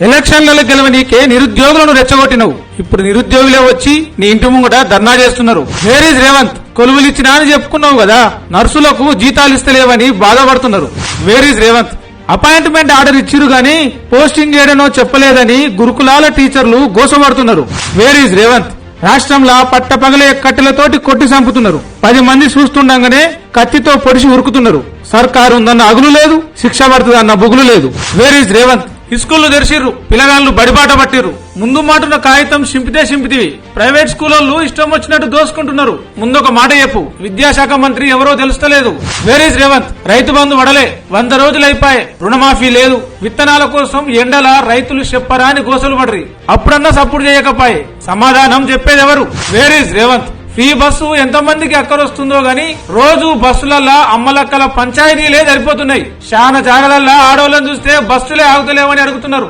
ఎలక్షన్లలో గెలవనీకే నిరుద్యోగులను రెచ్చగొట్టినవు. ఇప్పుడు నిరుద్యోగులే వచ్చి నీ ఇంటి ముంగట ధర్నా చేస్తున్నారు. Wear is Revanth? కొలువులిచ్చినా అని చెప్పుకున్నావు కదా, నర్సులకు జీతాలు ఇస్తలేవని బాధపడుతున్నారు. Where is Revanth? Appointment order ఇచ్చిరు గాని పోస్టింగ్ చేయడనో చెప్పలేదని గురుకులాల టీచర్లు గోసపడుతున్నారు. Wear is Revanth? రాష్ట్రంలో పట్టపగలే కట్టెలతోటి కొట్టి చంపుతున్నారు. 10 మంది చూస్తుండగానే కత్తితో పొడిచి ఉరుకుతున్నారు. సర్కారు ఉందన్న అగులు లేదు, శిక్ష పడుతుందన్న బుగులు లేదు. Where is Revanth? స్కూళ్లు తెరిచిర్రు, పిల్లగాళ్లు బడిబాట పట్టిర్రు. ముందు మాటున్న కాగితం చింపితివి. ప్రైవేట్ స్కూళ్ళు ఇష్టం వచ్చినట్టు దోసుకుంటున్నారు. ముందొక మాట చెప్పు, విద్యాశాఖ మంత్రి ఎవరో తెలుస్తలేదు. Wear is Revanth? రైతు బంధు వడలే, 100 రోజులైపాయే, రుణమాఫీ లేదు. విత్తనాల కోసం ఎండల రైతులు చెప్పరాని గోసలు పడ్రి. అప్పుడన్నా సపోర్ట్ చేయకపాయే. సమాధానం చెప్పేదెవరు? Where is Revanth? Free bus ఎంతమందికి అక్కరొస్తుందో గాని రోజు బస్సులల్లా అమ్మలక్కల పంచాయతీలే సరిపోతున్నాయి. శాన జాగలల్లా ఆడోళ్ళని చూస్తే బస్సులే ఆగుతలేవని అడుగుతున్నారు.